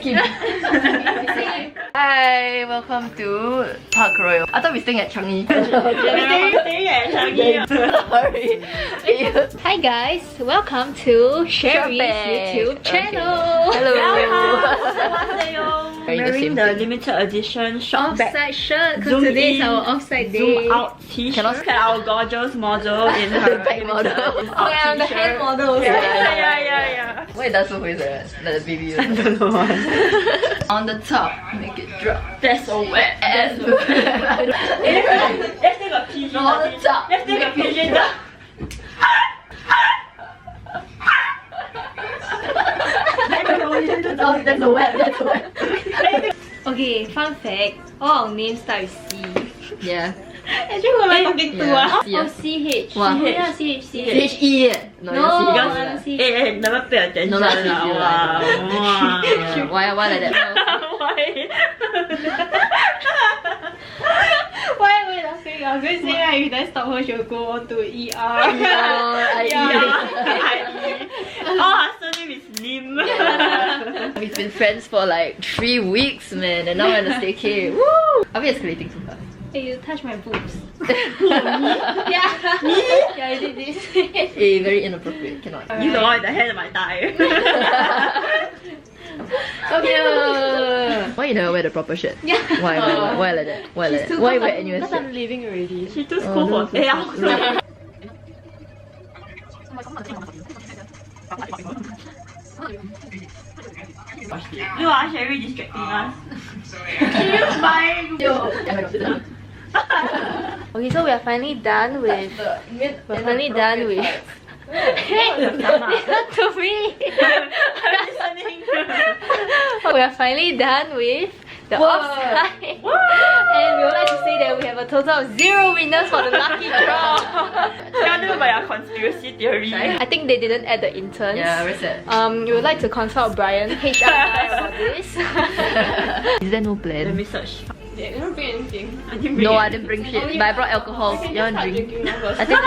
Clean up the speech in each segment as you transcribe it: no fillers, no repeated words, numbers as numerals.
Kim. Hi, welcome to Park Royal. I thought we were staying at Changi. Staying at Changi. Sorry. Hi guys, welcome to Sherry's ShopBack. YouTube channel. Hello. Wearing the limited edition ShopBack Offside shirt, because Zoom today is in, our offside day. zoom out t-shirt. Cannot- Look at our gorgeous model in her back model. limited Oh, yeah, I'm the hand model. Yeah. Why it does so weird, like the baby? I don't know why. On the top, make it drop. That's so wet. That's Let's take a PG. On the top. Let's take a PG. That's a wet. Okay, fun fact, all our names start with C. Yeah. Actually, who am I talking to? Yeah. Oh, CH. Wow. Yeah, CH. H-E. No, No, you're C. Hey, never pay attention. No, that's lah. easier. Wow. Why like that? Why? Why am I laughing? I was going to say, right, if I stop her, she'll go on to ER. Oh, her surname is Lim. We've been friends for like 3 weeks, man, and now we're on a staycay. Woo! Are we escalating so fast? Hey, you touch my boobs. Yeah. Yeah, I did this. Very inappropriate. Cannot. You the one with the hand on my thigh. So cute. Why you never wear the proper shirt? Yeah. Why like that? Why like that? Why wear NUS Because I'm shirt? leaving already. She's too cool for no, You are Sherry distracting us. Can you smile? Okay, so we are finally done with. We're finally done with. Hey, not to me. I'm listening. We are finally done with the offside. And we would like to say that we have a total of 0 winners for the lucky draw. Tell them about your conspiracy theory. I think they didn't add the interns. Yeah, very sad. We would like to consult Brian, HR guy, for this. Is there no Let plan? me search. You don't bring anything. I didn't bring No, I it. didn't bring shit, but I brought alcohol. You want to drink? I think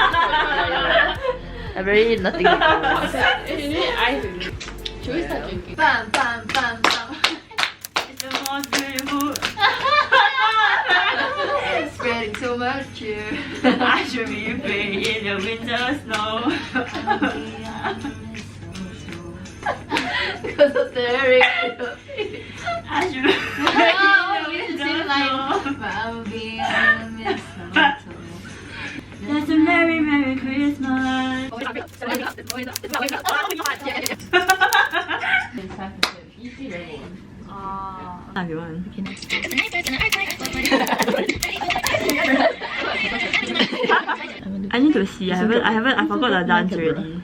I very nothing to do. You need ice to drink. Should we start drinking? Bam, bam, bam, bam. It's the most beautiful. Spreading so much cheer. I should be free in the winter snow. Because of the rain. I should be That's a merry, merry Christmas. Everyone. I need to see. I forgot the dance already.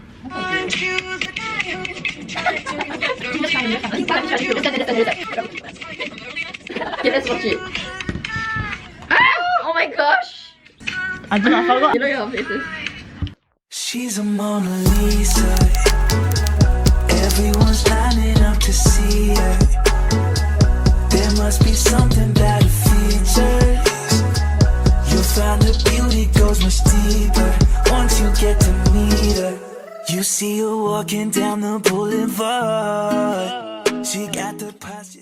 Okay, let's watch it. Oh my gosh! I forgot. You know your faces. She's a Mona Lisa. Everyone's lining up to see her. There must be something about her features. You'll find her beauty goes much deeper once you get to meet her. You see her walking down the boulevard. She got the posture.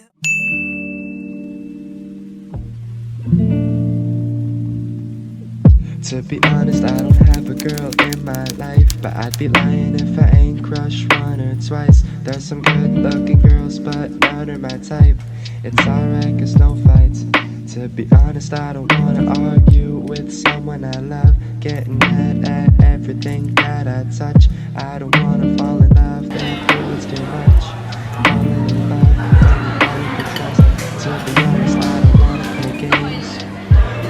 To be honest, I don't have a girl in my life, but I'd be lying if I ain't crushed one or twice. There's some good looking girls, but none are my type. It's alright, cause no fights. To be honest, I don't wanna argue with someone I love. Getting mad at everything that I touch. I don't wanna fall in love, that feels too much. Falling in love, anybody can trust. To be honest, I don't wanna play games.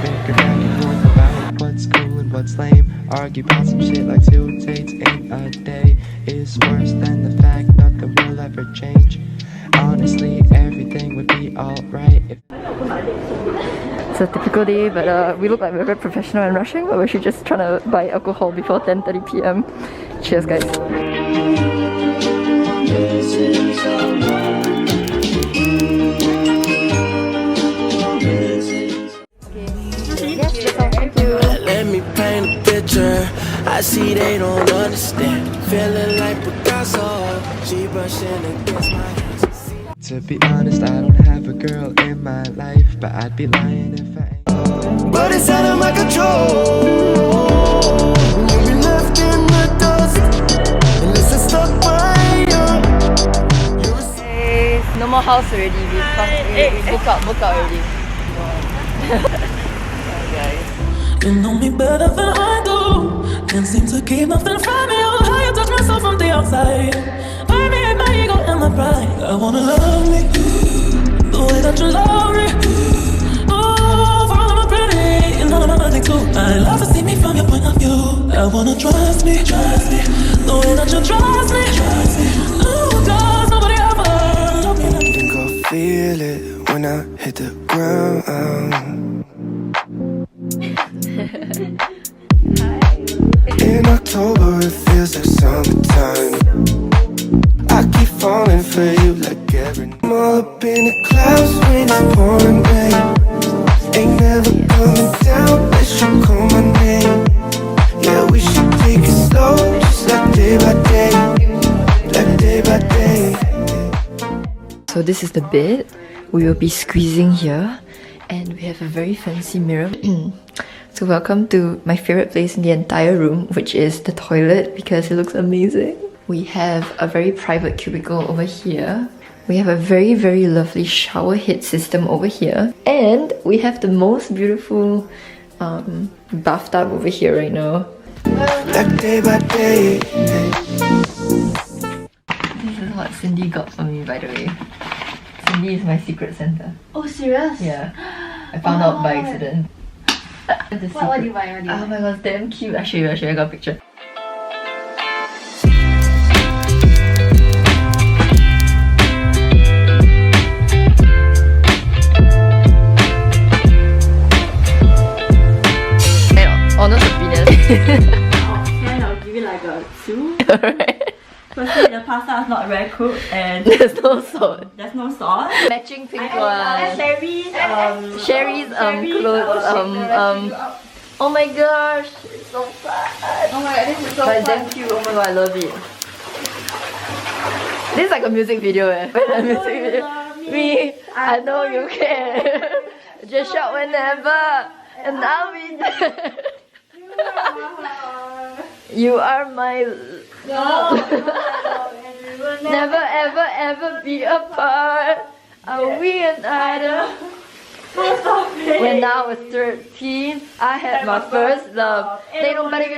Bicker back and forth about what's cool and what's lame. Argue about some shit like 2 dates in a day is worse than the fact nothing will ever change. Honestly, everything would be alright if It's a typical day, but we look like we're very professional and rushing, but we're actually just trying to buy alcohol before 10:30 PM. Cheers, guys. let me paint a picture. I see they don't understand. Feeling like Picasso. She brushing against my hands. To be honest, I don't have a girl in my life, but I'd be lying if I ain't. But it's out of my control. You'll be left in the dust unless it's stuck by you. No more house already. We book out already. You know me better than I do. Can't seem to keep nothing from you. How you touch myself from the outside. I need my ego and my pride. I wanna love me the way that you love me. Oh, for all of my pretty and all of my nothing too. I love to see me from your point of view. I wanna trust me the way that you trust me. Oh, cause nobody ever loved me like you. Think I'll feel it when I hit the ground. In October it feels like summertime. I keep falling for you like every night. I'm all up in the clouds when it's pouring rain. Ain't never coming down unless you call my name. Yeah, we should take it slow, just like day by day. Like day by day. So this is the bed. We will be squeezing here. And we have a very fancy mirror. So welcome to my favorite place in the entire room, which is the toilet, because it looks amazing. We have a very private cubicle over here. We have a very, very lovely shower head system over here. And we have the most beautiful bathtub over here right now. Like day by day. This is what Cindy got for me, by the way. Cindy is my secret Santa. Oh, serious? Yeah. I found out by accident. What do you buy? Oh my god, it's damn cute. I'll show you, I got a picture. Honest opinion. I'll give you like a 2. Alright. Firstly, the pasta is not very cooked and There's no salt. there's no sauce. Matching pink And one. Sherry's clothes. Oh my gosh, it's so fun. Oh my god, this is so But it's fun. damn cute. Oh my god, I love it. This is like a music video, eh? A music video. Me, I know you care. Just shout whenever, and I'll be there. You are my never ever ever be apart. Are we an idol? When I was 13, I had my first love. They don't matter.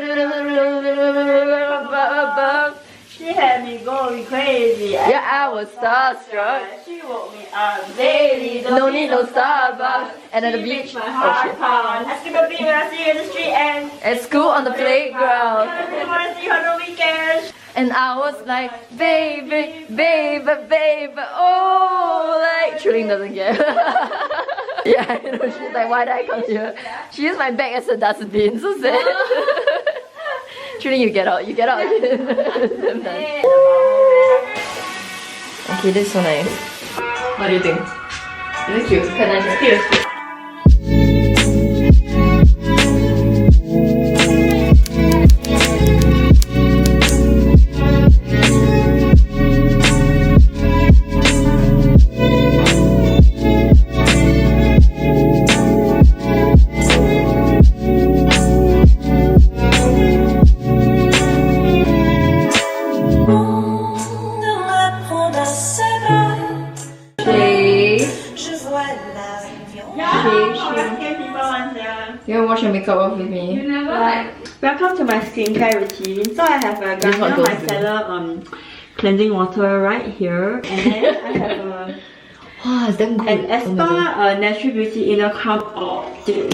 She had me going crazy. Yeah, I was starstruck. She woke me up Daily, no need no Starbucks. And at the She beach, makes my oh heart shit. pound. I skip a beat when I see her in the street and At school on the playground. I really wanna see her on the weekends. And I was like, baby, baby, baby, oh, like, Trilling doesn't care. Yeah, I know, she's like, why did I come here? She used my bag as a dustbin, so sad. Trilling, you get out. Okay, this is so nice. What do you think? Is it cute? Quite nice. Cute. You wanna wash your makeup off with me? You never like. Welcome to my skincare routine. So I have a This one Garnier goes Micellar cleansing water right here, and then I have a Wow, it's damn good. an Espa Natural Beauty Inner Calm Optim.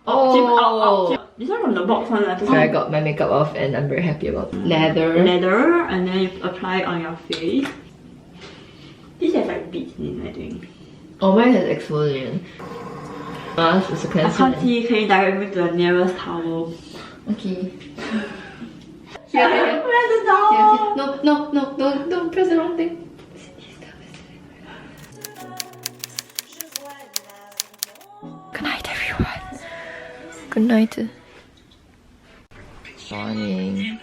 Oh. This one from the box one. So I got my makeup off and I'm very happy about it. Leather. Leather, and then you apply it on your face. This has like beads in it, I think. Oh, mine has exfoliant. Mask is a I cleanser. can't see, can you direct me to the nearest towel? Okay. Where's the towel? No, don't press the wrong thing. Good night, everyone. Good night. Morning.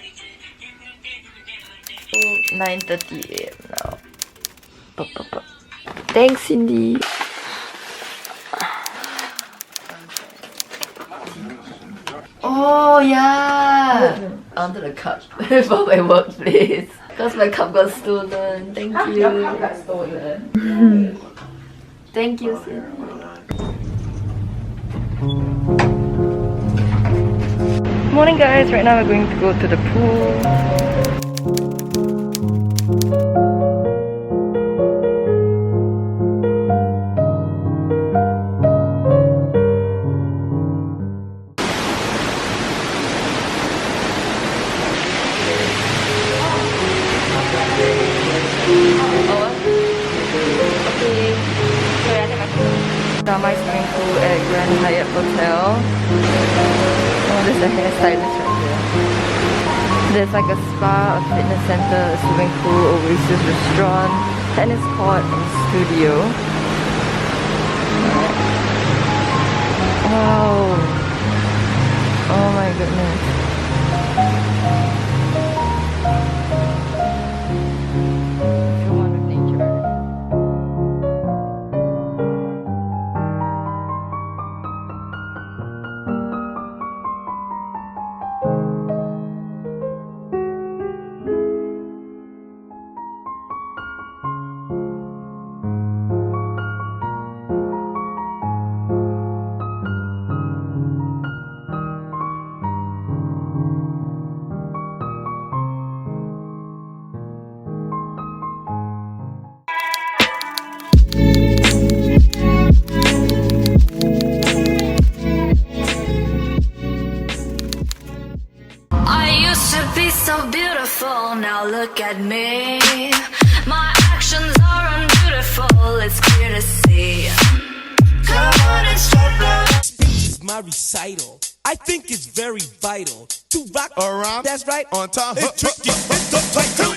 9:30 AM now. Thanks, Cindy. Oh yeah! I wanted a cup for my workplace because my cup got stolen. Thank you. Your cup got stolen. Thank you, Cindy. Morning guys, right now we're going to go to the pool. My swimming pool at Grand Hyatt Hotel. Oh, there's a hairstylist right there. There's like a spa, a fitness center, a swimming pool, Oasis restaurant, tennis court, and studio. Wow. Oh my goodness. Feel one with nature. So beautiful, now look at me. My actions are unbeautiful, it's clear to see. Come on and ShopBack. Speech is my recital. I think it's very vital to rock around. That's right, on time. It's tricky, it's the tight.